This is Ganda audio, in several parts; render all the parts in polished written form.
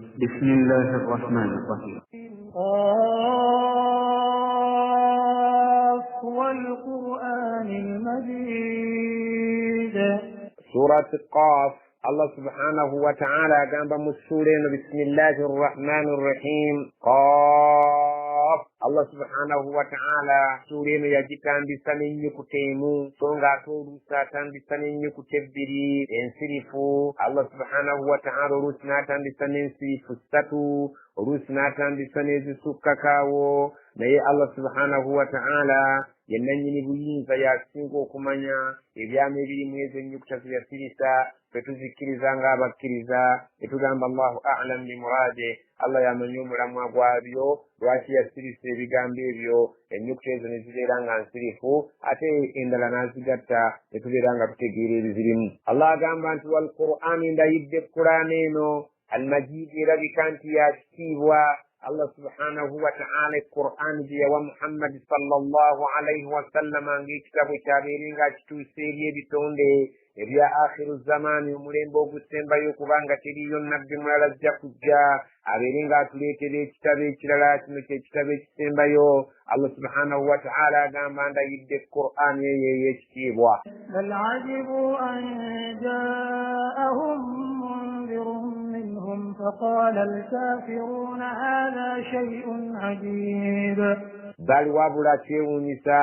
بسم الله الرحمن الرحيم. قاف والقرآن المجيد. سورة قاف. الله سبحانه وتعالى قام مسورين بسم الله الرحمن الرحيم. قاف. الله سبحانه وتعالى سورين يجتان بسنين يكتيمو سونغا تورو ساتان بسنين يكتبري انسرفو. الله سبحانه وتعالى رسناتان بسنين سرفو ستو رسناتان بسنين سككاو naye Allah subhanahu wa ta'ala yenanyini buyinza yasinga okumanya ebyama ebiri mu ezo ennyukuta zeyasirisa fetuzikiriza ng'abakkiriza etugamba Allahu a'lam bi murade. Allah yamanyi omulamwa gwabyo lwaki yasirisa ebigambo ebyo ennyukuta ezo ne zibeera nga nsirifu ate endala n'azigatta ne tubeera nga tutegeera ebizirimu. Allah agamba nti wal qur'ani ndayidde Qur'ani eno al-majid erabika nti yakitiibwa. Allah subhanahu wa ta'ala Qur'an biya wa Muhammad sallallahu alayhi wa sallam angi kitabu kyabeeringa kituuse eri ebitonde ebya akhiru zamani omulembe ogusembayo kubanga teriyo nabbi mulala ajja kujja abeeringa atuleetera ekitabo ekirala kino kyekitabo ekisembayo. Allah subhanahu wa ta'ala agamba ndayidde Qur'an eyo ekitiibwa. bal ajibu an ja'ahum munzirun minhum faqala al-kafiruna hadha shay'un ajib. bali wabula kyewuunyisa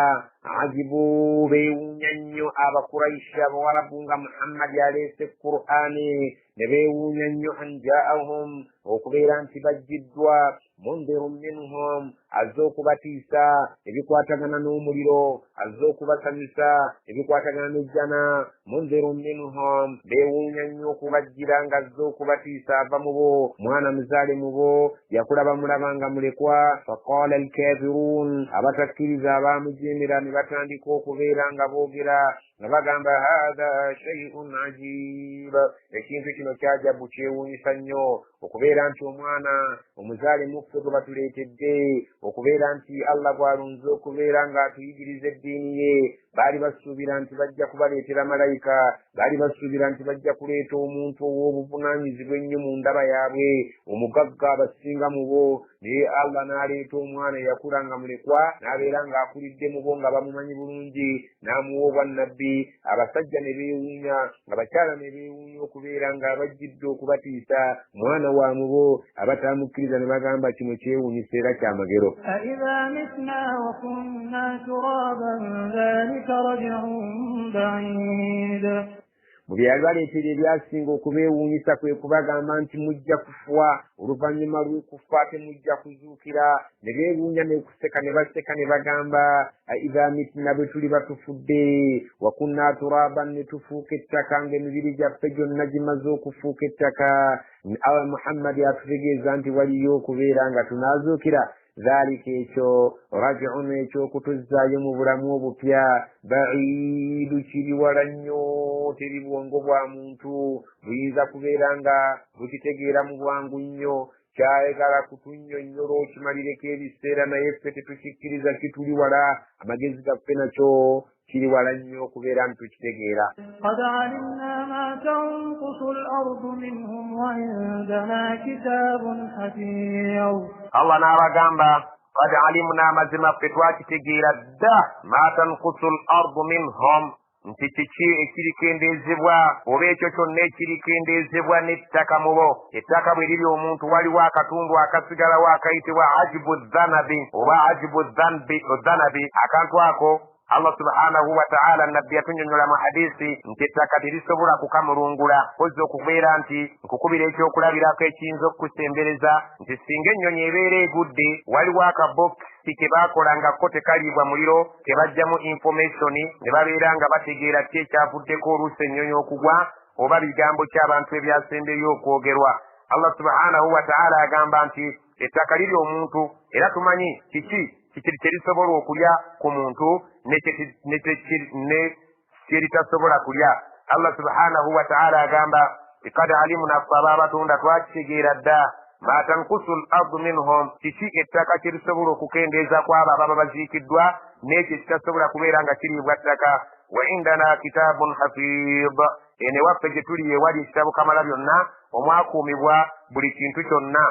ajibu beewuunya nnyo abakuraisha abawarabu nga Muhammad yaleese Qur'ani ne beewuunya nnyo an ja'ahum okubeera nti bajjiddwa mundirun minhum azze okubatiisa ebikwatagana n'omuliro azze okubasanyusa ebikwatagana n'ejjana. mundirun minhum beewuunya nnyo okubajjira nga azze okubatiisa ava mu bo mwana muzaale mu bo yakulaba mulaba nga mulekwa. faqala alkafirun abatakkiriza abaamujeemera ne batandika okubeera nga boogera nga bagamba hadha shay'un ajib. ekintu kino kyajabu kyewuunyisa nnyo okubeera nti omwana omuzaale muffe gwe batuleetedde okubeera nti Allah gwalunze okubeera ng'atuyigiriza eddiini ye. baali basuubira nti bajja kubaleetera malayika, baali basuubira nti bajja kuleeta omuntu ow'obuvunaanyizibwa ennyo mu ndaba yaabwe omugagga abasinga mu bo. naye Allah n'aleeta omwana eyakula nga mulekwa n'abeera ng'akulidde mu bo nga bamumanyi bulungi n'amuwa obwannabbi. abasajja ne beewuunya nga bakyala ne beewuunya okubeera ng'abajjidde okubatiisa mwana wa mu bo. abataamukkiriza ne bagamba kino kyewuunyisa era kyamagero. أَإِذَا مِتْنَا وَكُنَّا تُرَابًا ذَلِكَ رَجْعٌ بَعِيدٌ. mu byali baleetera ebyasinga okubeewuunyisa kwe kubagamba nti mujja kufa oluvannyuma lw'okufa temujja kuzuukira. ne beewuunya ne kuseka ne baseka ne bagamba idha mitna bwe tuli batufudde wa kunna turaban ne tufuuka ettaka ng'emibiri gyaffe gyonna gimaze okufuuka ettaka. Muhammad atutegeeza nti waliyo okubeera nga tunaazuukira. dhalika ekyo raj'un ekyokutuzzaayo mu bulamu obupya ba'idu kiri wala nnyo teri bwongo bwa muntu buyinza kubeera nga bukitegeera mu bwangu nnyo. kyayagala kutunnyonnyola okimalireko ebiseera naye ffe tetukikkiriza kituli wala amagezi gaffe nakyo kiri wala nnyo okubeera nti tukitegeera. قد علمنا ما تنقص الأرض منهم وعندنا كتاب حفيظ. Allah n'abagamba qad alimna mazima ffe twakitegeera dda ma tanqusu al-ardu minhum nti kiki ekirikendeezebwa oba ekyo kyonna ekirikendeezebwa n'ettaka mu bo. ettaka bwe liri omuntu waliwo akatundu akasigalawo akayitibwa ajibu dhanabi oba ajibu dhanabi. akantu ako Allah subhanahu wa ta'ala nabbi yatunnyonnyola mu hadisi nti ettaka terisobola kukamulungula. kozza okubeera nti nkukubira ekyokulabirako ekiyinza okukusembereza nti singa ennyonyi ebeera egudde waliwo akabokisi ke baakola nga ko tekaliibwa muliro ke bajjamu information ne babeera nga bategeera ki ekyavuddeko oluusi ennyonyi okugwa oba bigambo ky'abantu ebyasembeyo okwogerwa. Allah subhanahu wa ta'ala agamba nti ettaka liri omuntu era tumanyi kiki terisobola okulya ku muntu ne kyeritasobola kulya. Allah subhanahu wa ta'ala agamba qad alimna aba abatunda twakitegeera dda ma tanqusu al-ardu minhum kiki ettaka kyerisobola okukendeeza kwabo ababa baziikiddwa n'ekyo kitasobola kubeera nga kiriibwa ttaka. wa indana kitabun hafid ene waffe gye tuli ewali ekitabo kamala byonna omwakuumibwa buli kintu kyonna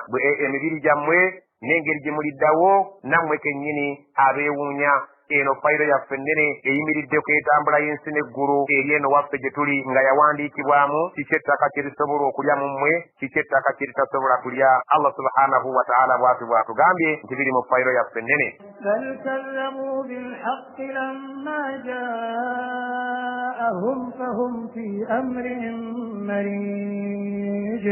emibiri gyammwe n'engeri gye muliddawo nammwe kennyini abeewuunya. Eno fayiro yaffe ennene eyimiridde ku etambula y'ensi n'eggulu eri eno waffe gye tuli nga yawandiikibwamu kiki ettaka kye lisobola okulya mu mmwe, kiki ettaka kye litasobola kulya. Allah subhanahu wa ta'ala bw'atugambye nti biri mu fayiro yaffe ennene. بل كذبوا بالحق لما جاءهم فهم في أمر مريج.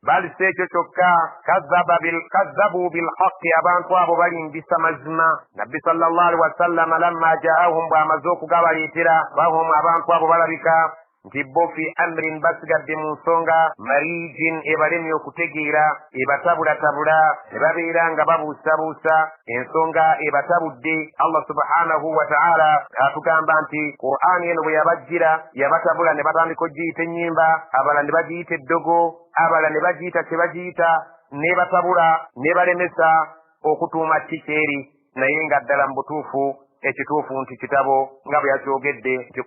bali si ekyo kyokka kazzabu bilhaqi abantu abo balimbisa mazima. Nabbi sallallahu alaihi wasallama lamma jaahum bw'amaze okugabaleetera bahum abantu abo balabika nti bo fi amrin basigadde mu nsonga marijin ebalemye okutegeera ebatabulatabula ne babeera nga babuusabuusa ensonga ebatabudde. Allah subhanahu wa ta'ala atugamba nti Qur'ani eno bwe yabajjira yabatabula ne batandika ogiyita ennyimba, abalala ne bagiyita eddogo, abalala ne bagiyita kye bagiyita, ne batabula ne balemesa okutuuma kikeeri, naye nga ddala mu butuufu ekituufu nti kitabo nga bwe yakyogedde nti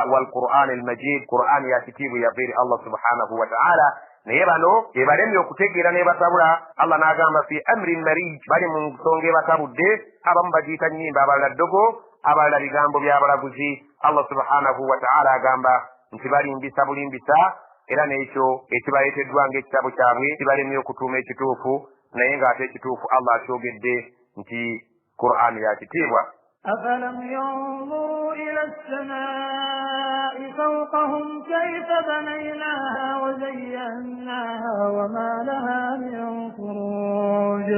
wal Qur'an al-Majid, Qur'ani ya kitiibwe yava eri Allah subhanahu wa ta'ala. Naye bano ebalemye okutegeera ne batabula, Allah n'agamba fi amrin marij, bali mu nsonga ebatabudde. Abamu bagiyita nnyimba, abalala ddogo, abalala bigambo by'abalaguzi. Allah subhanahu wa ta'ala agamba nti balimbisa bulimbisa, era n'ekyo ekibaleeteddwa ng'ekitabo kyabwe kibalemye okutuuma ekituufu, naye ng'ate ekituufu Allah akyogedde nti Qur'ani ya kitiibwa. أفلم ينظروا إلى السماء فوقهم كيف بنيناها وزيناها وما لها من فروج.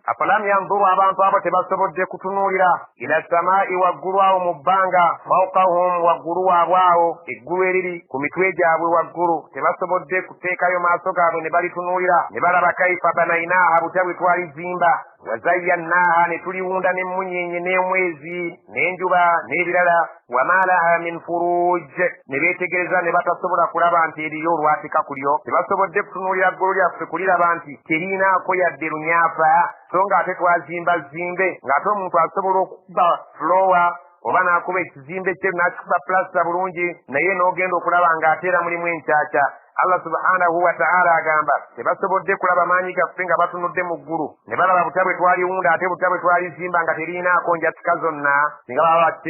afalam yanzuru abantu abo tebasobodde kutunuulira ila samaa'i waggulu awo mu bbanga fawqahum waggulu waabwe awo eggulu eriri ku mitwe gyabwe waggulu tebasobodde kuteekayo maaso gaabwe ne balitunuulira ne balaba kaifa banainaaha butya bwe twalizimba wazayyanaaha ne tuliwunda n'emmunyeenye n'omwezi n'enjuba n'ebirala wama laha min furuj ne beetegereza ne batasobola kulaba nti eriyo olwatika ku lyo. Tebasobodde kutunuulira ggulu lyaffe kuliraba nti terinaako yadde lunyaafa, so ng'ate twazimba zimbe ng'ate omuntu asobola okukuba flowa oba n'akuba ekizimbe kye n'akikuba plasta bulungi, naye n'ogenda okulaba ng'ateera mulimu enkyakya. Allah subhanahu wa ta'ala agamba tebasobodde kulaba maanyi gaffe nga batunudde mu ggulu ne balaba butya bwe twaliwunda ate butya bwe twalizimba nga terinaako njatika zonna, singa baba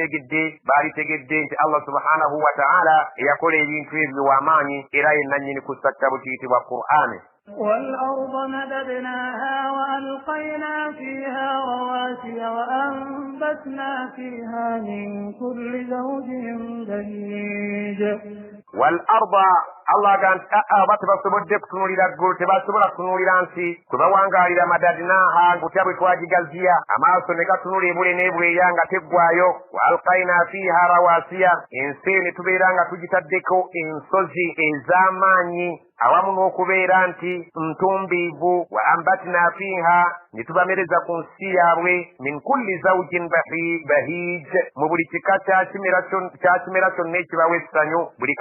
baalitegedde nti Allah subhanahu wa ta'ala eyakola ebintu ebyo w'amaanyi era yenna nnyini kussa kitabo kiyitibwa Qur'ani. والأرض مددناها وألقينا فيها رواسي وأنبتنا فيها من كل زوج بهيج. والأرض Allah aba tebasobodde kutunuulira ggulu, tebasobola kutunuulira nsi, twebawangaalira madadinaaha butya bwe twagigaziya, amaaso ne gatunula ebule n'ebweya nga teggwayo. Wa alqaina fiiha rawasiya, ensi ne tubeera nga tugitaddeko ensozi ez'amaanyi awamu n'okubeera nti ntumbiivu. Wa ambatina fiiha, ne tubamereza ku nsi yaabwe min kulli zawjin bahij, mu buli kika kya kimera kyonna ekibawa essanyu, buli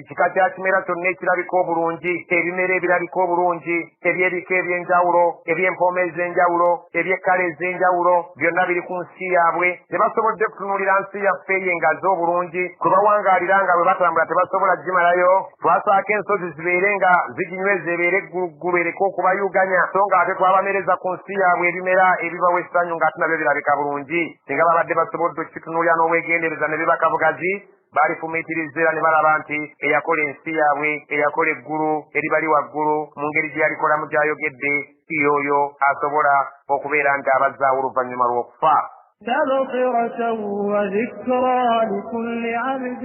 kika kya kimera kyonna ekirabika obulungi, ebimera ebirabika obulungi, ebyebika ebyenjawulo, eby'empooma ez'enjawulo, eby'ekkala ez'enjawulo, byonna biri ku nsi yaabwe. Tebasobodde kutunuulira nsi yaffe eyengaze obulungi, kwe bawangaalira nga bwe batambula tebasobola gimalayo. Twasaako ensozi zibeere nga ziginyweza ebeere egguluggulu ereke okubayuganya, so ng'ate twabamereza ku nsi yaabwe ebimera ebibawa essanyu ng'ate nabyo birabika bulungi. Singa babadde basobodde okukitunuulira n'obwegendereza ne bibaka bugazi, baalifumiitiriza ne balaba nti eyakola ensi yaabwe, eyakola eggulu eribali waggulu mu ngeri gye yalikolamu gy'ayogedde, y'oyo asobola okubeera nti abazzaawo oluvannyuma lw'okufa. تبصرة وذكرى لكل عبد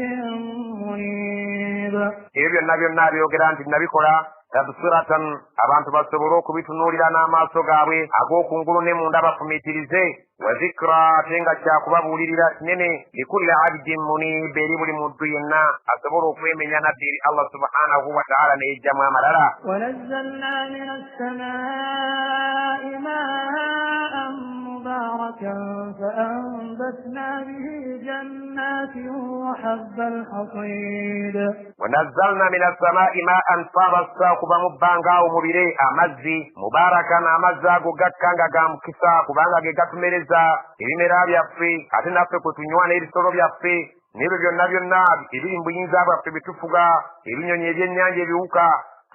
منيب. Ebyo byonna byogera nti nabikola tabsiratan, abantu basobole okubitunuulira n'amaaso gaabwe ag'okungulu ne munda bafumiitirize. Wa zikra, ate nga kyakubabuulirira kinene likulli abdin munib, eri buli muntu yenna asobola okwemenya nabbi eri Allah subhanahu wa ta'ala ne yejjamu amalala. ونزلنا من السماء ماء مباركا فأنبتنا به جنات وحب الحصيد. ونزلنا من السماء ماء فبسا kuba mu bbanga awo mubire amazzi mubarakan, amazzi ago gakkanga ga mukisa kubanga ge gatumereza ebimera byaffe, ate naffe kwe tunywa n'ebisolo byaffe n'ebyo byonna ebiri mu buyinza bwaffe bitufuga, ebinyonyi ebyennyanja ebiwuka,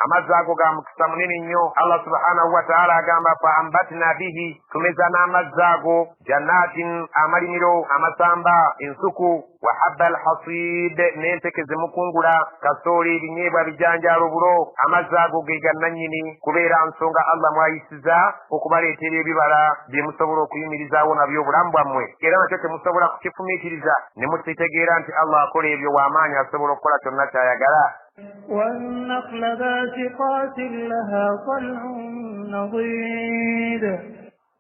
amazzi ago ga mukisa munene nnyo. Allah subhanahu wa ta'ala agamba fa ambatna bihi, tumeza n'amazzi ago jannatin, amalimiro, amasamba, ensuku, wa habba alhasid, n'empeke zemukungula, kasooli, ebinyeebwa, bijanjaalo, bulo. Amazzi ago ge gannannyini kubeera nsonga Allah mwayisiza okubaleetera ebibala bye musobola okuyimirizaawo nabyo obulamu bwammwe, era nakyo temusobola kukifumiitiriza ne mukitegeera nti Allah akola ebyo w'amaanyi, asobola okukola kyonna ky'ayagala. والنخل باسقات لها طلع نضيد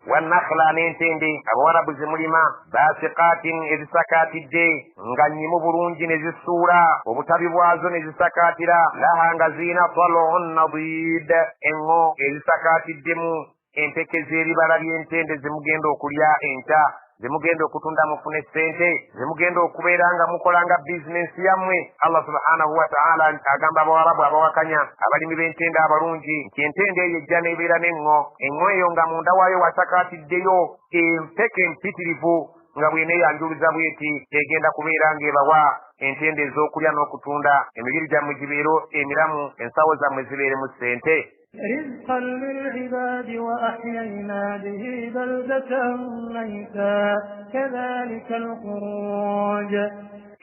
والنخل n'entende abawarabu zimulima baasiqaatin ezisakaatidde nga nnyimu bulungi ne zisuula obutabi bwazo ne zisakaatira laha nga ziina tal'un nadid engo ezisakaatiddemu empeke z'ebibala by'entende zimugenda okulya enkya, zimugenda okutunda mufune ssente, zimugenda okubeera nga mukolanga bizinensi yammwe. Allah subhanahu wa ta'ala agamba abawarabu abawakanya abalimi b'entende abalungi nti entende eyo ejja n'ebeera n'engo, engo eyo nga munda waayo wasakaatiddeyo empeke empitirivu nga bw'eneeyanjuluza bw'eti egenda kubeera ng'ebawa entende ez'okulya n'okutunda, emibiri gyammwe gibeero emiramu, ensawo zammwe zibeeremu ssente. رزقا للعباد وأحيينا به بلدة ميتا كذلك الخروج.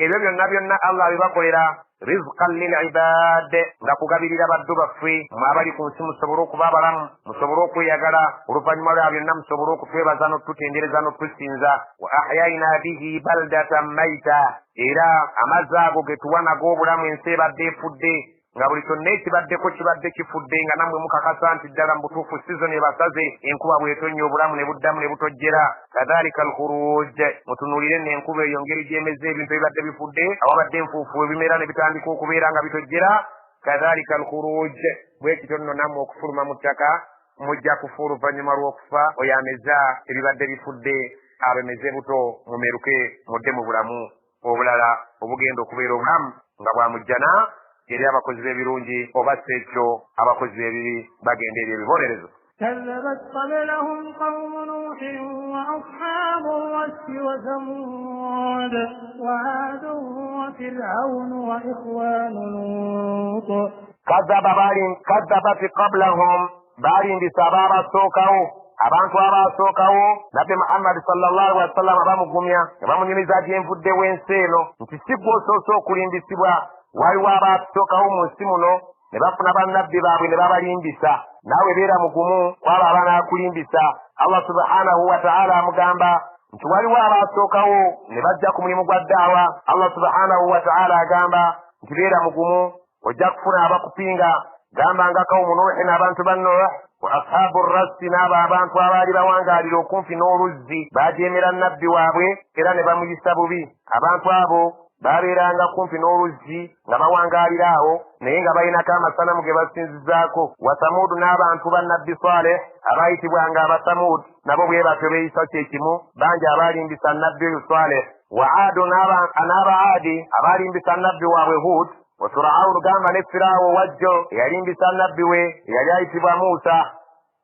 ebyo byonna byonna Allah bibakolera rizqan lilibad, nga kugabirira baddu baffe mwe abali ku nsi musobole okuba abalamu, musobole okweyagala, oluvannyuma lwa byonna musobole okutwebaza n'otutendereza n'otusinza. Wa ahyaina bihi baldatan maita, era amazzi ago ge tuwa nago obulamu ensi ebadde efudde, nga buli kyonna ekibaddeko kibadde kifudde, nga nammwe mukakasa nti ddala mu butuufu sizoni ebasaze, enkuba bw'etonnya obulamu ne buddamu ne butojjera. Kadhalika alkhuruj, mutunuulire n'enkuba eyo ngeri gyemeza ebintu ebibadde bifudde, awabadde enfuufu ebimera ne bitandika okubeera nga bitojjera. Kadhalika alkhuruj, bwe kityo nno nammwe okufuluma mu ttaka mujja kufa oluvannyuma lw'okufa oyo ameza ebibadde bifudde, abemeze buto mumeruke mudde mu bulamu obulala obugenda okubeera obulamu nga bwamujjana eri abakozi b'ebirungi oba sekyo abakozi b'ebibi bagenda eri ebibonerezo. كذبت قبلهم قوم نوح وأصحاب الرس وثمود وعاد وفرعون وإخوان لوط. كذبت قبلهم بالين بسبب سوكاو abantu abaasookawo nabbi Muhammad sallallahu alaihi wasallam abamugumya abamunyumiza gyenvudde w'ensi eno nti si gwe osoose okulimbisibwa. Waliwo abaasookawo mu nsi muno ne bafuna bannabbi baabwe ne babalimbisa, naawe beera mugumu kwabo abanaakulimbisa. Allah subhanahu wa ta'ala amugamba nti waliwo abaasookawo ne bajja ku mulimu gwa ddaawa. Allah subhanahu wa ta'ala agamba nti beera mugumu, ojja kufuna abakupinga. Gamba nga kawumu Nuuhi n'abantu ba Nuuhi wa ashaabu rassi n'abo abantu abaali bawangaalira okumpi n'oluzzi baajeemera nnabbi waabwe era ne bamuyisa bubi. Abantu abo baabeeranga kumpi n'oluzzi nga bawangaalira awo naye nga balinako amasanamu ge basinzizaako. Wa Samuudu n'abantu ba nnabbi Saaleh abaayitibwanga abasamuudi nabo bwe batyo beeyisa kyekimu, bangi abaalimbisa nnabbi oyo Saaleh. Wa Aadu n'abaadi abaalimbisa nnabbi waabwe Huud. Wa Firawuni gamba ne Firaawo wajjo eyalimbisa nnabbi we eyali ayitibwa Muusa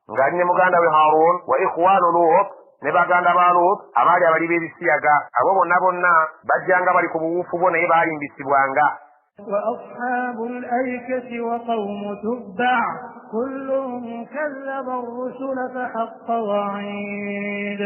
ng'ali ne muganda we Haaruun. Wa ikhwaanu Luut ne baganda ba Luut abaali abali b'ebisiyaga, abo bonna bonna bajjanga bali ku buwuufu bo naye baalimbisibwanga. وأصحاب الأيكة وقوم تبع كل كذب الرسل فحق وعيد.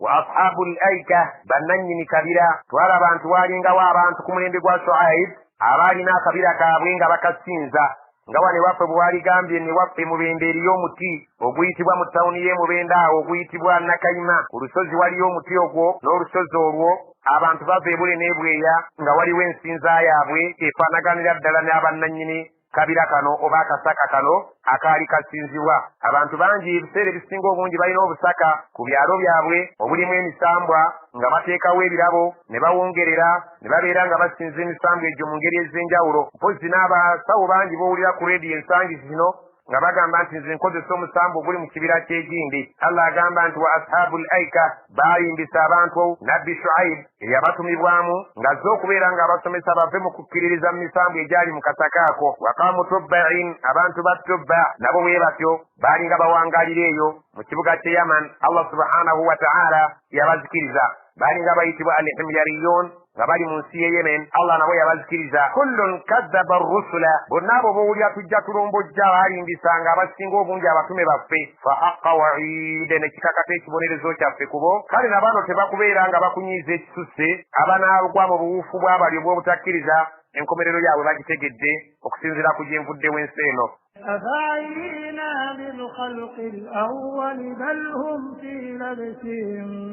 وأصحاب الأيكة bannannyini kabira twala abantu waalingawo abantu ku mulembe gwa Shuaib abaalina akabira kaabwe nga bakasinza, nga wane waffe bwe waligambye ne waffe mubende eriyo omuti oguyitibwa mu ttawuni y'e Mubende awo oguyitibwa Nakayima. Ku lusozi waliyo omuti ogwo, n'olusozi olwo abantu bava ebule n'ebweya nga waliwo ensinza yaabwe efaanaganira ddala n'abannannyini kabira kano oba akasaka kano akaali kasinzibwa. Abantu bangi ebiseera ebisinga obungi balina obusaka ku byalo byabwe obulimu emisambwa nga bateekawo ebirabo ne bawongerera ne babeera nga basinza emisambwa egyo mu ngeri ez'enjawulo. Mpozzi n'abasawo bangi bowulira ku leediyo ensangi zino nga bagamba nti nze nkozesa omusambu oguli mu kibira ky'egindi. Allah agamba nti wa ashabul aika baalimbisa abantu nabbi Shuaib eyabatumibwamu ng'azze okubeera ng'abasomesa bave mu kukkiririza mu misambu egyali mu kasaka ako. Wa qawmu Tubba'in, abantu ba Tubba nabo bwe batyo baali nga bawangaalira eyo mu kibuga ky'e Yaman. Allah subhanahu wa ta'ala yabazikiriza, baali nga bayitibwa al-Himyariyun nga bali mu nsi ye Yemen. Allah nabo yabazikiriza. Kullun kazzaba ar-rusula, bonna abo bowulira tujja tulombojja abalimbisanga abasinga obungi abatume baffe. Fa haqqa wa'ide, ne kikakata ekibonerezo kyaffe kubo. Kale na bano tebakubeera nga bakunyiiza ekisusse abanaagwa mu buwuufu bw'abali obw'obutakkiriza, enkomerero yaabwe bagitegedde okusinziira ku gye nvuddewo ensi eno. أفعينا بالخلق الأول بل هم في لبس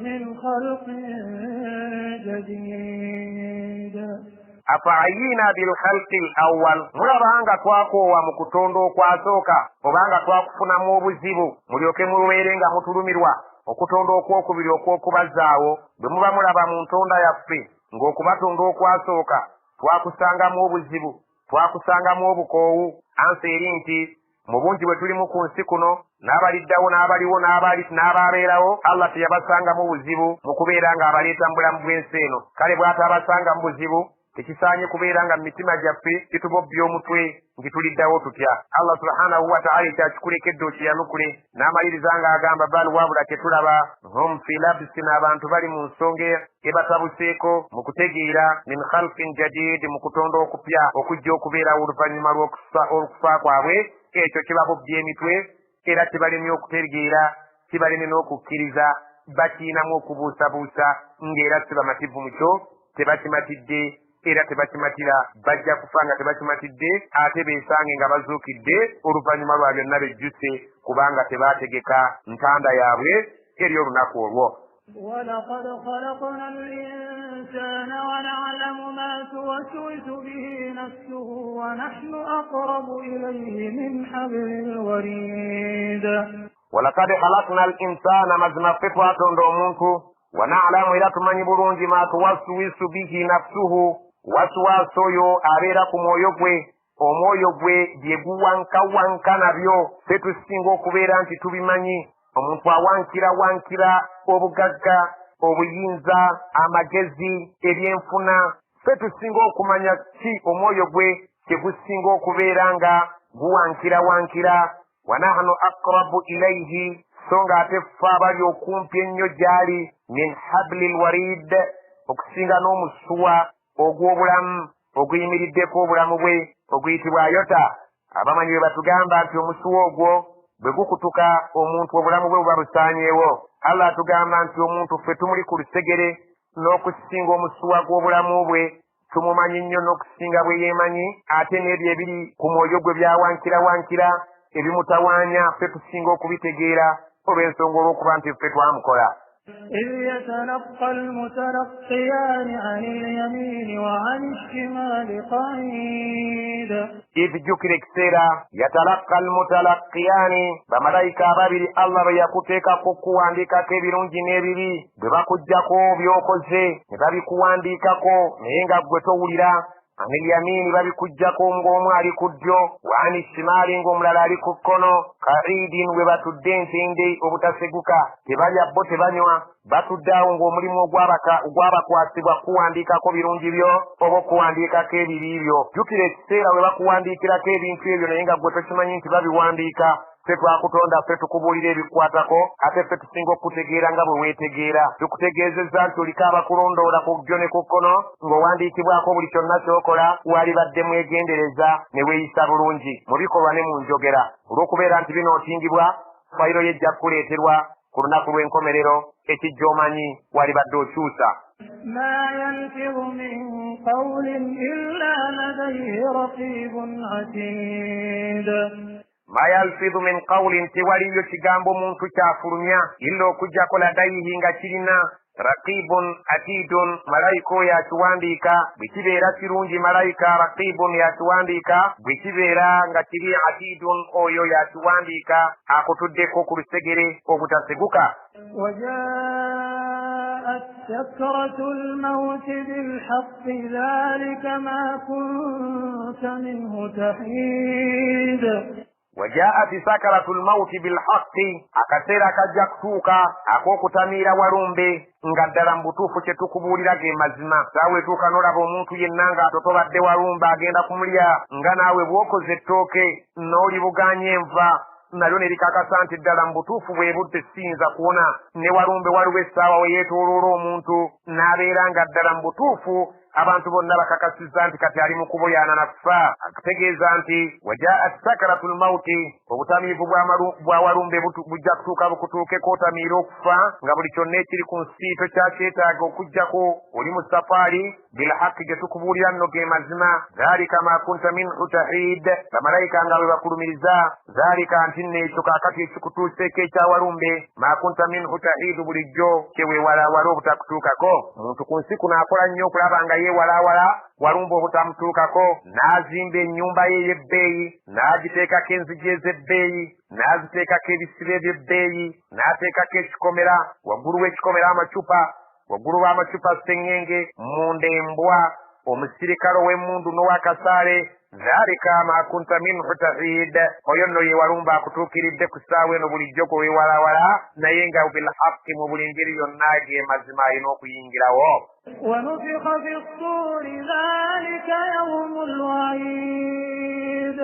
من خلق جديد. Afa'ayina bil khalqi al-awwal, mulabanga twakoowa mu kutonda okwasooka obanga twakufunamu obuzibu mulyoke mulubeere nga mutulumirwa okutonda okwokubiri okw'okubazaawo bwe muba mulaba mu ntonda yaffe ng'okubatonda okwasooka twakusangamu obuzibu twakusangamu obukoowu. Ansi eri nti mu bungi bwe tulimu ku nsi kuno n'abaliddawo n'abaliwo n'ababeerawo Allah teyabasangamu buzibu mu kubeera ng'abaleeta mu bulamu bw'ensi eno. Kale bw'ataabasanga mu buzibu tekisaanye kubeera nga mu mitima gyaffe kitubobbya omutwe ngituliddawo tutya. Allah subhanahu wa ta'ala ekyakikulekedde okiyanukule n'amaliriza ng'agamba bal wabula tetulaba hum fi labsin, abantu bali mu nsonga ebatabuseeko mu kutegeera min khalqin jadid, mu kutonda okupya okujja okubeerawo oluvannyuma lw'okufa kwabwe. Ekyo kibabobbya emitwe era kibalemye okutegeera, kibalemye n'okukkiriza, bakiinamu okubuusabuusa ng'era sibamativu mu kyo, tebakimatidde era tebakimatira, bajja kufa nga tebakimatidde ate beesange nga bazuukidde oluvannyuma lwa byonna bejjuse kubanga tebaategeka ntanda yaabwe eri olunaku olwo. ولقد خلقنا الإنسان ونعلم ما توسوس به نفسه ونحن أقرب إليه من حبل الوريد. ولقد خلقنا الإنسان مزنا فتوى تندومونك ونعلم إلى تمني برونج ما توسوس به نفسه waswaso yo abeera ku mwoyo gwe, omwoyo gwe bye guwankawanka nabyo ffe tusinga okubeera nti tubimanyi. Omuntu awankira obugagga, obuyinza, amagezi, ebyenfuna, ffe tusinga okumanya ki omwoyo gwe kye gusinga okubeera nga guwankira. Wa nahnu aqrabu ilayhi, so nga ate ffe abali okumpi ennyo gy'ali min hablil warid, okusinga n'omusuwa ogw'obulamu oguyimiriddeko obulamu bwe oguyitibwa ayota. Abamanyi bwe batugamba nti omusuwa ogwo bwe gukutuka omuntu obulamu bwe buba busaanyeewo. Allah atugamba nti omuntu ffe tumuli ku lusegere n'okusinga omusuwa gw'obulamu bwe tumumanyi nnyo n'okusinga bwe yeemanyi, ate n'ebyo ebiri ku mwoyo gwe byawankira ebimutawaanya ffe tusinga okubitegeera olw'ensonga olw'okuba nti ffe twamukola. إذ يتلقى المتلقيان عن اليمين وعن الشمال قعيد. إذ جكر كسيرا يتلقى المتلقيان بملائكة بابي الله بيكوتيك كوكوانديكا كبيرونجي نبيبي بباكوجاكو بيوكوزي نبابيكوانديكاكو نينغا gwetowulira. Anil yamini babikujjako ng'omu ali ku ddyo, wa ani shimali ng'omulala ali ku kkono, ka'idin we batudde ensende obutaseguka, tebalya bo tebanywa, batudde awo ng'omulimu ogwabakwasibwa kuwandiikako birungi byo oba okuwandiikako ebibi byo. Jjukira ekiseera we bakuwandiikirako ebintu ebyo naye nga gwe tokimanyi nti babiwandiika. Ffe twakutonda ffe tukubuulira ebikwatako, ate ffe tusinga okutegeera nga bwe weetegeera. Tukutegeezezza nti oliko abakulondoola ku ddyo ne ku kkono ng'owandiikibwako buli kyonna ky'okola, waalibadde mwegendereza ne weeyisa bulungi mu bikolwa ne mu njogera. Olw'okubeera nti bino otingibwa, fayiro yejja kuleeterwa ku lunaku lw'enkomerero, ekijja omanyi waalibadde okyusa. ما يلفظ من قول إلا لديه رقيب عتيد. Ma yalfidhu min qawlin, tewaliyo kigambo muntu kyafulumya illa okujjako ladayhi nga kirina raqibun atidun, malayika oyo akiwandiika. Bwe kibeera kirungi malayika raqibun yakiwandiika, bwe kibeera nga kiri atidun oyo yakiwandiika akutuddeko ku lusegere obutaseguka. وجاءت سكرة الموت بالحق ذلك ما كنت منه تحيد. Wajaati sakaratul mauti bilhaqqi, akaseera kajja kutuuka ak'okutamiira walumbe nga ddala mu butuufu kye tukubuulira ge mazima. Saawa etuuka n'olaba omuntu yenna ng'atotobadde walumbe agenda kumulya, nga naawe bw'okoze ettooke n'olibuganya enva nalyo ne likakasa nti ddala mu butuufu bwe budde siyinza kuwona ne walumbe waliwo essaawa we yeetooloola omuntu n'abeera nga ddala mu butuufu abantu bonna bakakasizza nti kati ali mu kuboyaana na kufa akutegeeza nti wajaat sakaratul mauti obutamiivu bwa walumbe bujja kutuuka bukutuuke kootamiira okufa nga buli kyonna ekiri ku nsiito kyakyetaaga okugjako oli mu safaari bilhaqi gye tukubuulira nno ge mazima dhalika ma kunta minhu tahid bamalayika nga bwe bakulumiriza dhalika nti nno ekyo kaakati ekikutuuseeko ekyawalumbe ma kunta minhu tahidu bulijjo kyewewalawala obutakutuukako omuntu ku nsi kuno akola nnyo okulaba nga yeewalawala walumbe obutamutuukako n'azimba ennyumba ye ey'ebbeeyi n'agiteekako enzigi ez'ebbeeyi n'aziteekako ebisibo eby'ebbeeyi n'ateekako ekikomera waggulu w'ekikomera amacupa waggulu w'amacupa sseŋŋenge munda embwa omusirikale ow'emmundu n'owakasaale dhalika ma kunta minhu tahid oyo nno ye walumbe akutuukiridde ku ssaawa eno bulijjo gwe weewalawala naye nga bilhaqi mu buli ngeri yonna ge mazima alina okuyingirawo ونفخ في الصور ذلك يوم الوعيد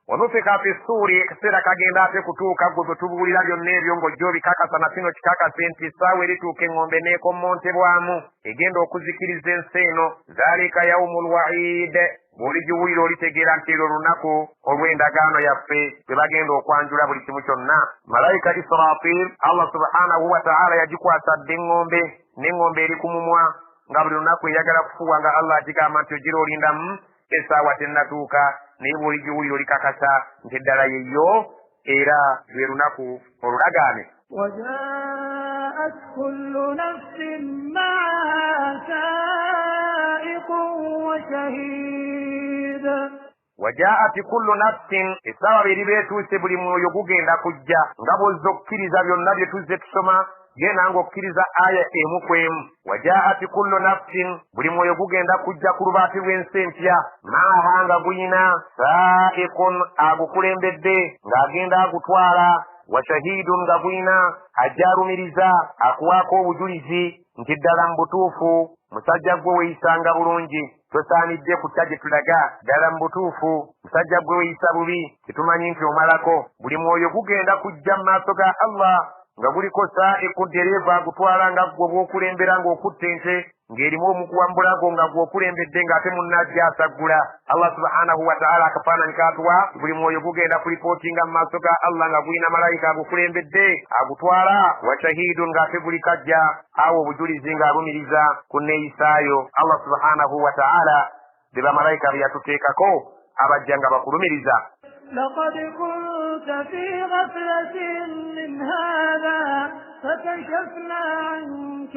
onufika fi ssuuri ekiseera kagenda ate kutuuka gwe bwe tubuulira byonna ebyo ng'ojja obikakasa na kino kikakase nti essaawa erituuka eŋŋombe n'ekommontebwamu egenda okuzikiriza ensi eno dhalika yaumul waid bw'oligiwulira olitegeera nti eryo olunaku olw'endagaano yaffe gwe bagenda okwanjula buli kimu kyonna malayika Israfil Allah subhanahu wa ta'ala yagikwasadde eŋŋombe n'eŋŋombe eri ku mumwa nga buli lunaku eyagala kufuuwa nga Allah agigamba nti ogira olindamu essaawa tennatuuka naye bw'oligiwulira olikakasa nti eddala yeyo era lwe lunaku olulagaane وجاءت كل نفس معها سائق وشهيد wajaati kullu nafsin essaawa beri beetuuse buli mwoyo gugenda kujja nga bw'ozza okukkiriza byonna bye tuzze tusoma genda ng'okkiriza aya emu ku emu wajaati kullu nafsin buli mwoyo gugenda kujja ku lubaati lw'ensi empya maaha nga guyina saa'ikun agukulembedde ng'agenda agutwala wa shahidun nga guyina ajja alumiriza akuwaako obujulizi nti ddala mu butuufu musajja gwe weeyisanga bulungi tosaanidde kutta gye tulaga ddala mu butuufu musajja gwe weeyisa bubi kitumanyi nti omalako buli mwoyo gugenda kujja mu maaso ga Allah nga guliko saa'iku dereeva agutwala nga gwe bw'okulembera ng'okutta ente ng'erimu omukuwambulago nga gw'okulembedde ng'ate munnajja asaggula Allah subhanahu wa ta'ala akafaananyi kaatuwa buli mwoyo gugenda kulipootinga mu maaso ga Allah nga gulina malayika agukulembedde agutwala wa shahidun ng'ate guli kajja awo obujulizi ng'alumiriza ku nneeyisaayo Allah subhanahu wa ta'ala be bamalayika be yatuteekako abajja nga bakulumiriza لقد كنت في غفلة من هذا فكشفنا عنك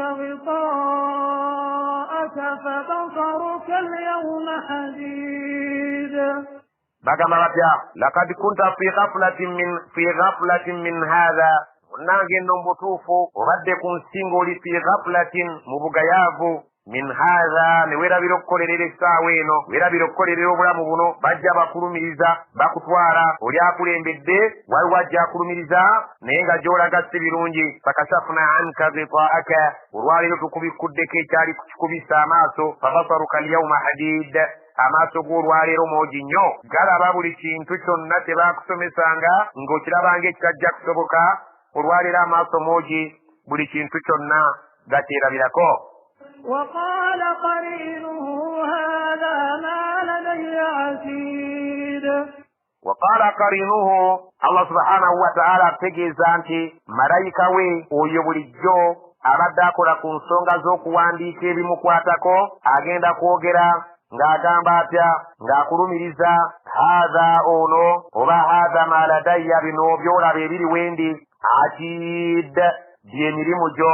غطاءك فبصرك اليوم حديد bagamba batya lakad kunta fi ghaflatin min hadha nange nno mbutuufu obadde ku nsinga oli fi ghaflatin mu bugayaavu min hadha ne weerabira okukolerera essaawa eno weerabira okukolerera obulamu buno bajja bakulumiriza bakutwala oli akulembedde waliwo ajja akulumiriza naye nga gy'olaga si birungi fakashafna anka ghitaaka olwaleero tukubikuddeko ekyali kukikubisa amaaso fabasaruka alyawma hadid amaaso g'olwaleero moogi nnyo galaba buli kintu kyonna tebaakusomesanga ng'okirabanga ekitajja kusoboka olwaleero amaaso moogi buli kintu kyonna gakyerabirako وقال قرينه هذا ما لدي عتيد وقال قرينه الله سبحانه وتعالى ategeeza nti malayika we oyo bulijjo abadde akola ku nsonga z'okuwandiika ebimukwatako agenda kwogera ng'agamba atya ng'akulumiriza haadha ono oba haadha ma ladayya bino byolaba ebiri wendi atid by'emirimu gyo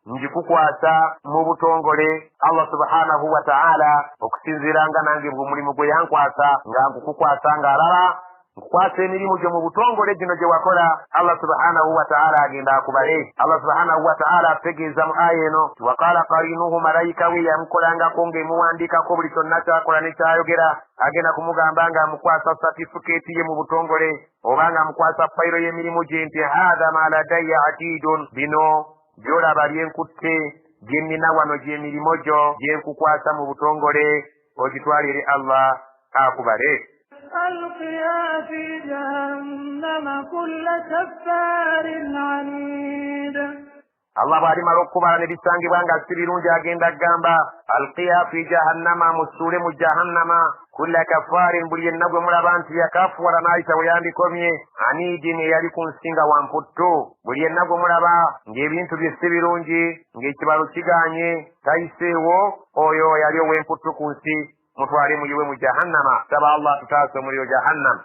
njikukwasa mu butongole Allah subhanahu wa ta'ala okusinziiranga nange mulimu gwe yankwasa nga nkukukwasa ng'alaba nkukwasa emirimu gyo mu butongole gino gye wakola Allah subhanahu wa ta'ala agenda akubale Allah subhanahu wa ta'ala ategeeza mu aya eno waqala qarinuhu malayika we yamukolangako ng'emuwandiikako buli kyonna kyakola ne kyayogera agenda kumugamba nga amukwasa satifikeeti ye mu butongole oba nga amukwasa fayiro y'emirimu gye nti haadha ma ladayya atidun bino byolaba byenkutte bye nnina wano gy'emirimo gyo gye nkukwasa mu butongole ogitwalire Allah akubale ألقيا في جهنم كل كفار عنيد. Allah bw'alimala okukubala ne bisangibwa nga si birungi agenda agamba alqiya fi jahannama musuule mu jahannama kulla kafarin buli yenna gwe mulaba nti yakafuwala n'ayita bwe yandikomye anidin eyali ku nsinga wamputtu buli yenna gwe mulaba ng'ebintu bye si birungi ng'ekibalo kiganye tayiseewo oyo yali ow'emputtu ku nsi mutwale muyiwe mu jahannama saba Allah tutaase omuliro jahannam.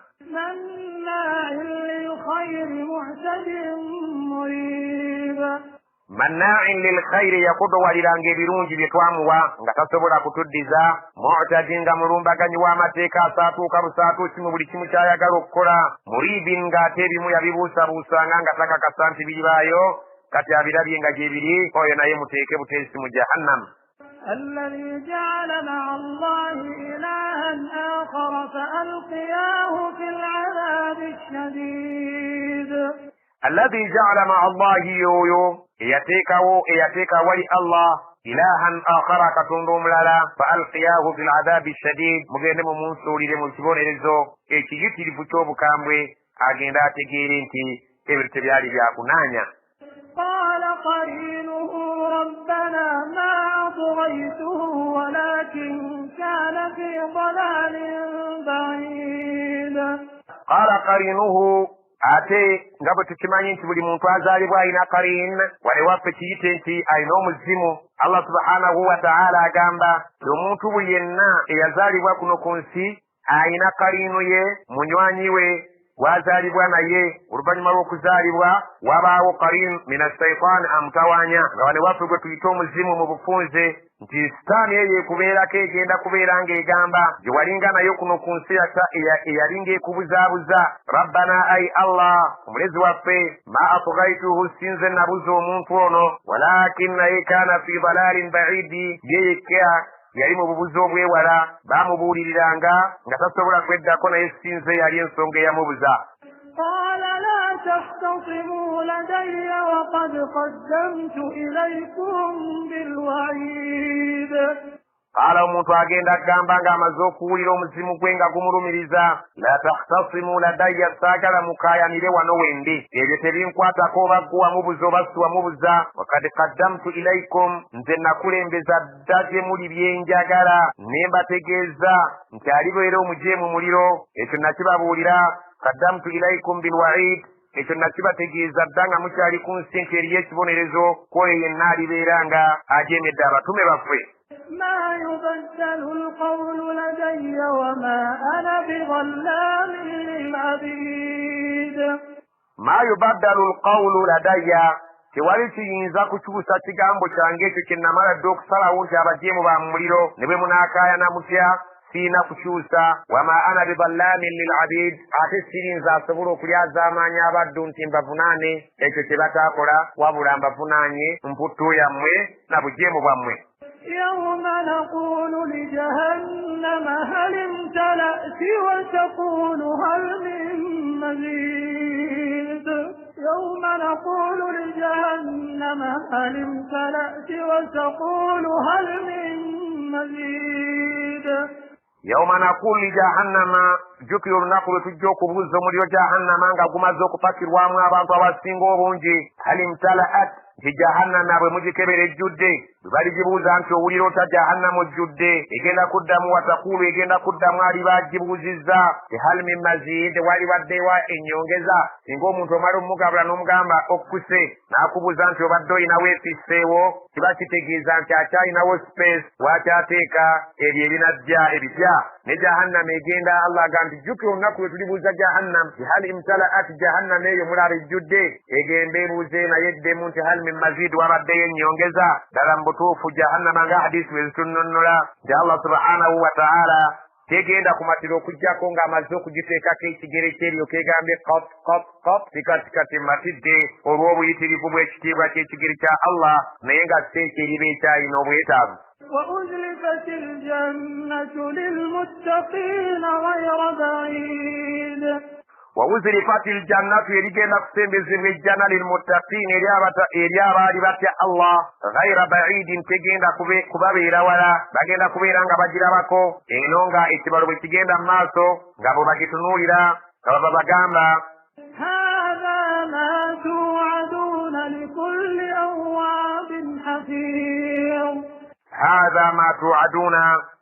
Manna'in lil khayri yakudowaliranga ebirungi bye twamuwa nga tasobola kutuddiza mu'tadin nga mulumbaganyi w'amateeka asaatuuka busaatuuki mu buli kimu ky'ayagala okukola muribin ng'ate ebimu yabibuusabuusanga nga takakasa nti biribaayo kati abirabye nga gye biri oyo naye muteeke buteesi mu jahannam. الذي جعل مع الله إلها آخر فألقياه في العذاب الشديد. الذي جعل مع الله يويو eyateeka wali Allah ilahan akhara katonda omulala faalqiyahu fi ladabi shadid mugende mumunsuulire mu kibonerezo ekiyitirivu ky'obukambwe agenda ategeere nti ebyo tebyali byakunaanya. قال قرينه ربنا ما أطغيته ولكن كان في ضلال بعيد. قال قرينه ate nga bwe tukimanyi nti buli muntu azaalibwa alina karin wale waffe kiyite nti alina omuzimu. Allah subhanahu wa ta'ala agamba ti omuntu buli yenna eyazaalibwa kuno ku nsi alina karinu ye munywanyi we gwazaalibwa naye oluvannyuma lw'okuzaalibwa wabaawo karin mina shaitan amutawaanya nga wale waffe gwe tuyita omuzimu mu bufunze nti sitaani eyo ekubeerako egenda kubeera ng'egamba gye walinga nayo kuno ku nsi eyalinga ekubuzaabuza rabbana ai Allah omulezi waffe ma atughaituhu sinze nabuza omuntu ono walakin naye kaana fi dalalin baidi yeyekka yali mu bubuzi obwewala baamubuuliriranga nga tasobola kweddako naye sinze yali ensonga eyamubuza. قال لا تختصموا لدي وقد قدمت إليكم بالوعيد. Qala omuntu agenda agamba ng'amaze okuwulira omuzimu gwe nga gumulumiriza la takhtasimu ladayya saagala mukaayanire wano wendi ebyo tebinkwatako oba gwamubuza oba siwamubuza wakad qaddamtu ilaikum nze nakulembeza dda gye muli byenjagala ne mbategeeza nti alibeera omujeemu muliro ekyo nakibabuulira qaddamtu ilaikum bilwa'id ekyo nakibategeeza dda nga mukyali ku nsi nti eriyo ekibonerezo kwoyo yenna alibeera nga ajeemedde abatume baffe. ما يبدل القول لدي وما أنا بظلام للعبيد. ما يبدل القول لدي tewali kiyinza kukyusa kigambo kyange ekyo kye namala dde okusalawo nti abajeemu ba muliro ne bwe munaakaayana mutya siina kukyusa wama ana biballamin lilabid ate sirinza asobola okulyaza amaanyi abaddu nti mbavunaane ekyo kye bataakola wabula mbavunaanye mputtu yammwe na bujeemu bwammwe. يوم نقول لجهنم هل امتلأت وتقول هل من مزيد. يوم نقول لجهنم هل امتلأت وتقول هل من مزيد. يوم نقول لجهنم jukira olunaku lwe tujja okubuuza omuliro jahannama nga gumaze okupakirwamu abantu abasinga obungi halimtalaat nti jahannama bwe mugikebera ejjudde bwe baligibuuza nti owulira ota jahannama ojjudde egenda kuddamu watakulu egenda kuddamu ali bagibuuzizza tehal min mazid wali waddewa ennyongeza singa omuntu omala omugabula n'omugamba okkuse n'akubuuza nti obadde olinawo efisseewo kiba kitegeeza nti akyalinawo space wakyateeka ebyo ebinajja ebipya ne jahannama egenda Allah agamba jukira olunaku lwe tulibuuza jahannam nti hal imtalaat jahannama eyo mulaba ejjudde egenda ebuuze naye eddemu nti hal min mazid wabaddeyo ennyongeza ddala mu butuufu jahannama nga hadisi bwe zitununula nti Allah subhanahu wa ta'ala tegenda kumatira okujjako ng'amaze okugiteekako ekigere kyeryo kegambye kop kop kop tikatikati matidde olw'obuyitirivu bw'ekitiibwa ky'ekigere kya Allah naye nga kiteeka eriba ekyalina obwetaavu. وأزلفت الجنة للمتقين غير بعيد. وأزلفت الجنة يريجنا قسم بزم الجنة للمتقين إريابا لباتي الله غير بعيد تجينا كبابيرا ولا bagenda kubeera nga bagirabako eno nga ekibalo bwe kigenda mu maaso nga bwe bagitunuulira nga baba bagamba هذا ما توعدون لكل أواب حفيظ هذا ما توعدون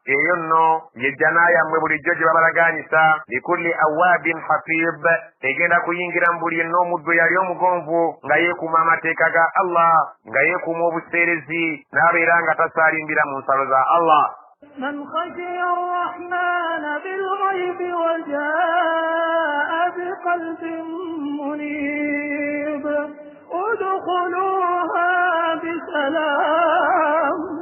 eyo nno ye jjana yammwe bulijjo gye babalagaanyisa likulli awaabin hafid egenda kuyingira mu buli yenna omuddo yali omugonvu nga yeekuuma amateeka ga Allah nga yeekuuma obuseerezi n'abeera nga tasaalimbira mu nsalo za Allah من خشي الرحمن بالغيب وجاء بقلب منيب ادخلوها بسلام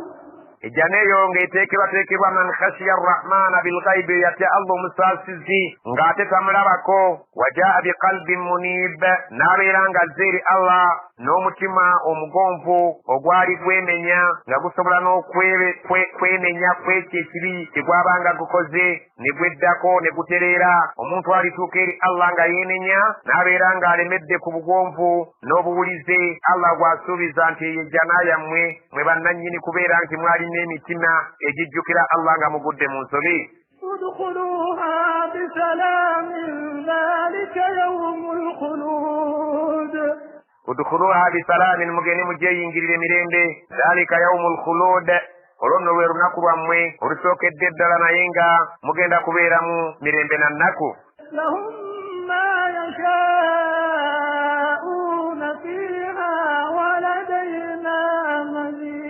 ejjana eyo ng'eteekebwateekebwa man khashiya arrahmana bilghaibi yatya Allah omusaasizi ng'ate tamulabako wajaa biqalbin munib n'abeera ng'azze eri Allah n'omutima omugonvu ogwali gwemenya nga gusobola n'okwenenya kw'ekyo ekibi kye gwabanga gukoze ne gweddako ne gutereera omuntu alituuka eri Allah nga yeenenya n'abeera ng'alemedde ku bugonvu n'obuwulize Allah gw'asuubiza nti eyo ejjana yammwe mwe bannannyini kubeera nti mwali n'emitima egijjukira Allah nga mugudde mu nsobi ادخلوها بسلام ذلك يوم الخلود udkhuluha bisalaamin mugende mujeyingirire emirembe dhalika yaumul khulud olwo nno lwe lunaku lwammwe olusookedde eddala naye nga mugenda kubeeramu mirembe na nnaku لهم ما يشاءون فيها ولدينا مزيد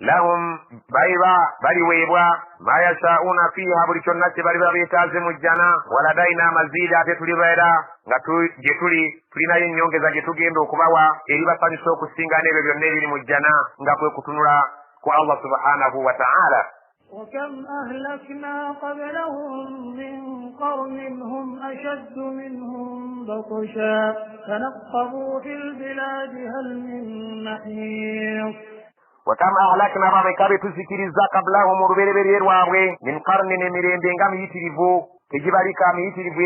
lahum baliweebwa ma yashauna fiha buli kyonna kye bali beetaaze mu jjana waladaina mazida ate tulibeera nga gye tulinayo ennyongeza gye tugenda okubawa eri basanyusa okusinga n'ebyo byonna ebiri mu jjana nga kwe kutunula ku Allah subhanahu wa ta'ala وكم أهلكنا قبلهم من قرن هم أشد منهم بطشا فنقبوا في البلاد هل من محيص وكم أهلكنا بابكابي تسكيرزا قبلهم وربيربير واwe من قرن emirembe nga miyitirivu tegibalika miyitirivu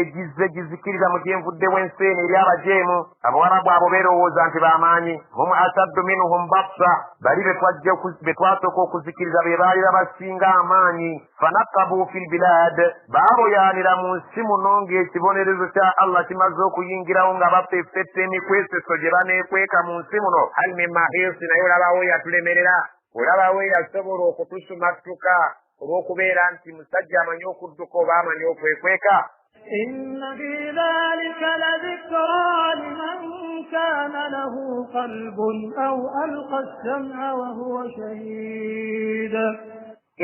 egizikiriza mu kyenvuddewo ensi eno eri abajeemu abawarabu abo beerowooza nti b'amaanyi hum ashaddu minhum batsa bali be twasooka okuzikiriza be baali babasinga amaanyi fanakabu fi lbilad baaboyaanira mu nsi muno ng'ekibonerezo kya Allah kimaze okuyingirawo nga bafeffetta emikweseso gye baneekweka mu nsi muno hal min mahisi naye olabawo yatulemerera olabawo yasobola okutusumattuka olw'okubeera nti musajja amanyi okudduka oba amanyi okwekweka إن في ذلك لذكرى لمن كان له قلب أو ألقى السمع وهو شهيد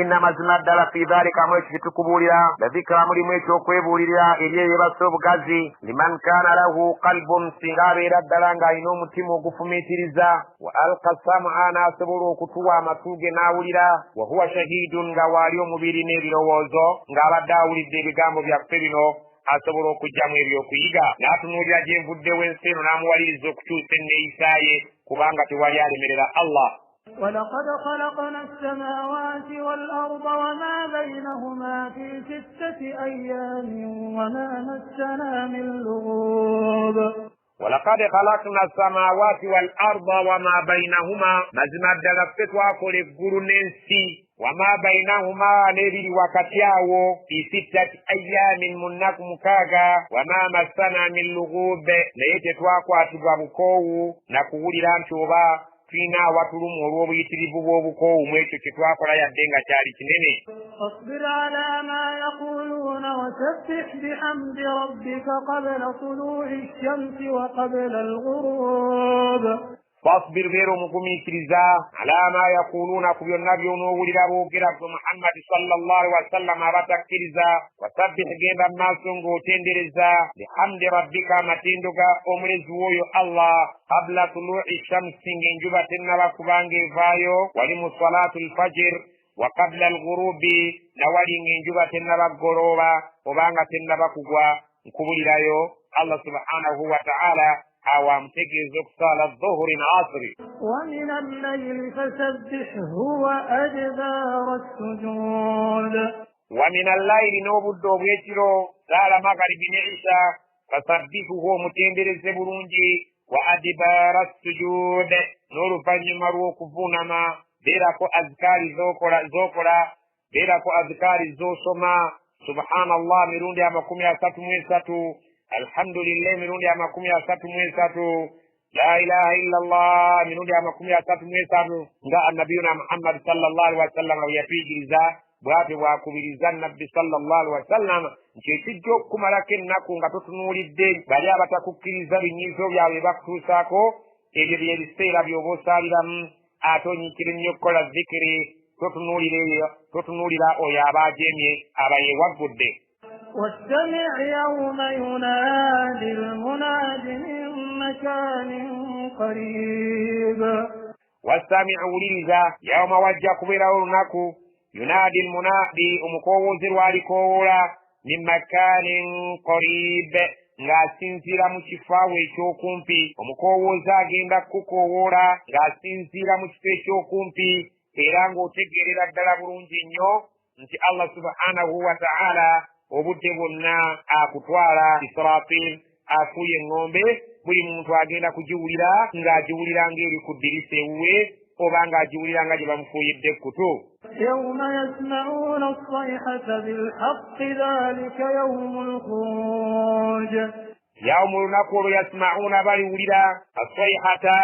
inna mazima ddala fi dhalika mu ekyo kitukubuulira lazikira mulimu ekyokwebuulirira eri eyo ebassa obugazi liman kaana lahu qalbun singa abeera ddala ng'alina omutima ogufumiitiriza wa alqa sam'a n'asobola okutuwa amatu ge n'awulira wa huwa shahidun nga waali omubiri n'ebirowoozo ng'abadde awulidde ebigambo byaffe bino asobola okugyamu ebyokuyiga n'atunuulira gye nvuddewo ensi eno n'amuwaliriza okukyusa enneeyisaaye kubanga tewali alemerera Allah ولقد خلقنا السماوات والأرض وما بينهما في 6 أيام وما مسنا من لغوب ولقد خلقنا السماوات والأرض وما بينهما مزما دلفت وأقول الجر ننسي وما بينهما نبي وكتياو في 6 أيام منك مكاغا وما مسنا من لغوب ليت تواكو بكو نقول لانشوبا fina watulumu olw'obuyitirivu bw'obukoowu mu ekyo kye twakola yadde nga kyali kinene فاصبر على ما يقولون وسبح بحمد ربك قبل طلوع الشمس وقبل الغروب فاصبر غير مقوميكريزا على ما يقولون كبير النبي ونوولي بوكرا محمد صلى الله عليه وسلم أبتكريزا وسبح جيبا ما سنغو تندرزا بحمد ربك متندك أمرزوي الله قبل طلوع الشمس نجوبة النبا كبانجي فايو ولم صلاة الفجر وقبل الغروب نوالي نجوبة النبا غروبا وبانغة النبا كبوا نكبولي رايو الله سبحانه وتعالى أوام تجزك صلاة الظهر العصر ومن الليل فسبحه وأدبار السجود wa min allayli n'obudde obw'ekiro saala magaribi ne isha fasabbihuhu omutendereze bulungi wa adibaara sujud n'oluvannyuma lw'okuvunama beerako azikaari z'okola beerako azikaari z'osoma subhanallah mirundi 33 alhamdulillah mirundi 33 la ilaha illallah mirundi 33 nga annabiyuna muhammad sallallahu alaihi wasallam yatuyigiriza bwate bwakubiriza nabbi sallallahu alaihi wasallam nti ekijja okukumalako ennaku nga totunuulidde bali abatakukkiriza binyiizo byabwe bakutuusaako ebyo byebiseera by'oba osaaliramu ate onyiikira ennyo okukola zikiri totunuulira oyo aba ajeemye aba yeewaggudde. واستمع يوم ينادي المناد من مكان قريب واستمع وليزا يوم وجه كبيرا olunaku ينادي المنادي omukowoozi lwalikoola min makanin qarib ng'asinziira mu kifo awo ekyokumpi omukowoozi agenda kukukowoola ng'asinziira mu kifo ekyokumpi era ng'otegeerera ddala bulungi nnyo nti Allah subhanahu wa ta'ala obudde bwonna akutwala Israfil afuye eŋŋombe buli muntu agenda kugiwulira ng'agiwulira ng'eri ku ddirisa ewuwe oba ng'agiwulira nga gye bamufuuyidde ekkutu. يوم يسمعون الصيحة بالحق ذلك يوم الخروج يوم olunaku olwo yasma'una baliwulira asayhata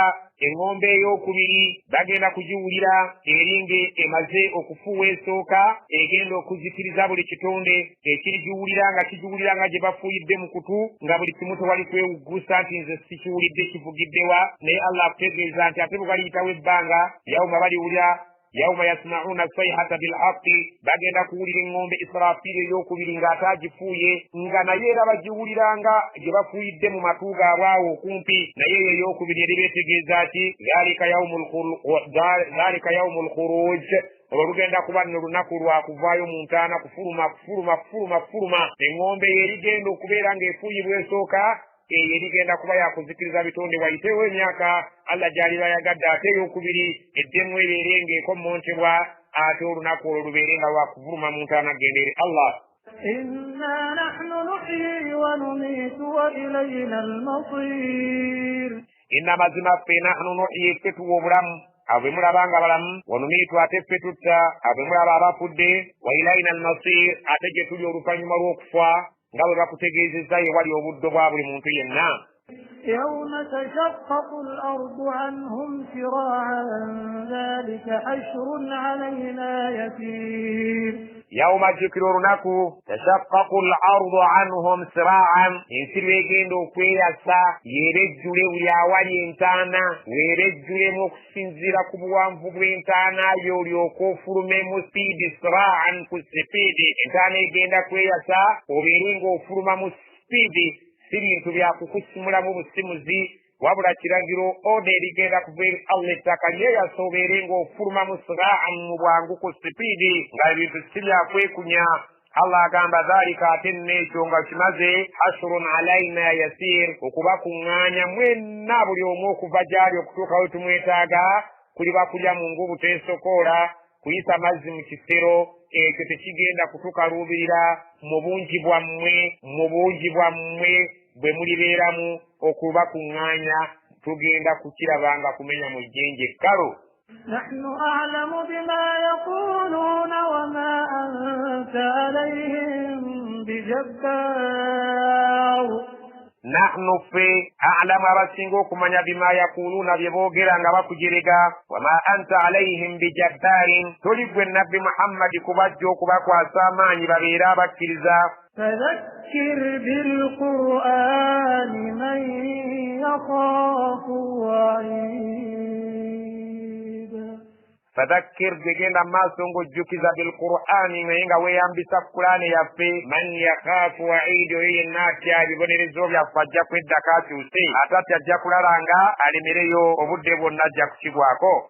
eŋŋombe ey'okubiri bagenda kugiwulira eringe emaze okufuuwa esooka egenda okuzikiriza buli kitonde ekirigiwulira nga kigiwulira nga gye bafuuyidde mu kutu nga buli kimu tewali kwewuggusa nti nze sikiwulidde kivugiddewa naye Allah akutegeeza nti ate bwe baliyitawo ebbanga yawma baliwulira yawma yasma'una sayhata bilhaqqi bagenda kuwulira eŋŋombe Israfiri ey'okubiri ng'ate agifuuye nga naye era bagiwuliranga gye bafuuyidde mu matu gaabwe awo okumpi naye eyo ey'okubiri eri beetegeeza ki dhalika yawmul khuruj olwo lugenda kuba nno lunaku lwakuvaayo mu ntaana kufuluma eŋŋombe yerigenda okubeera ng'efuuyibwa esooka eyo erigenda kuba yakuzikiriza bitonde wayitewo emyaka Allah gy'aliba yagadde ate ey'okubiri eddemu ebeere ng'ekommontebwa ate olunaku olwo lubeere nga lwakuvuluma mu ntaana genda eri Allah. إنا نحن نحيي ونميت وإلينا المصير inna mazima ffe nahnu nuhyi ffe tuwa obulamu abo bwe mulabanga balamu wanumiitu ate ffe tutta abo bwe mulaba abafudde wa ilaina almasir ate gye tuli oluvannyuma lw'okufa nga bwe bakutegeezezza ye wali obuddo bwa buli muntu yenna. يوم تشقق الأرض عنهم سراعا ذلك حشر علينا يسير يوم جكر olunaku tashaqqaqu al-ardu anhum sira'an ensi lwegenda okweyasa yerejjule buli awali entaana weerejjulemu okusinziira ku buwanvu bw'entaana yo olyoka ofulumemu sipiidi sira'an ku sipiidi entaana egenda kweyasa obeere ng'ofuluma mu sipiidi si bintu byakukusimulamu busimuzi wabula kiragiro oda erigenda kuva eri Allah ettaka lyeyasa obeere ng'ofuluma mu sira'an mu bwangu ku sipiidi nga ebintu si byakwekunya. Allah agamba dhalika ate n'ekyo nga kimaze hashrun alaina yasir okubakuŋŋaanya mwenna buli omu okuva gy'ali okutuuka we tumwetaaga kuliba kulya mu ngubu teesokoola kuyisa mazzi mu kisero ekyo tekigenda kutukaluubirira mu bungi bwammwe bwe mulibeeramu okubakuŋŋaanya tugenda kukirabanga kumenya mu jjenje kalo. نحن أعلم بما يقولون وما أنت عليهم بجبار nahnu ffe a'lamu abasinga okumanya bima yakuluna bye boogera nga bakujerega wama anta alayhim bijabbarin toli gwe nabbi muhammadi kubajja okubakwasa amaanyi babeere abakkiriza. فذكر بالقرآن من يخاف وعيد fadhakkir gegenda maaso ng'ojjukiza bilqur'ani naye nga weeyambisa qur'ani yaffe man yakhaafu wa'iidi oyo yenna atya ebibonerezo byaffe ajja kweddako akyuse ate ati ajja kulaba nga alemereyo obudde bwonna ajja kukigwako.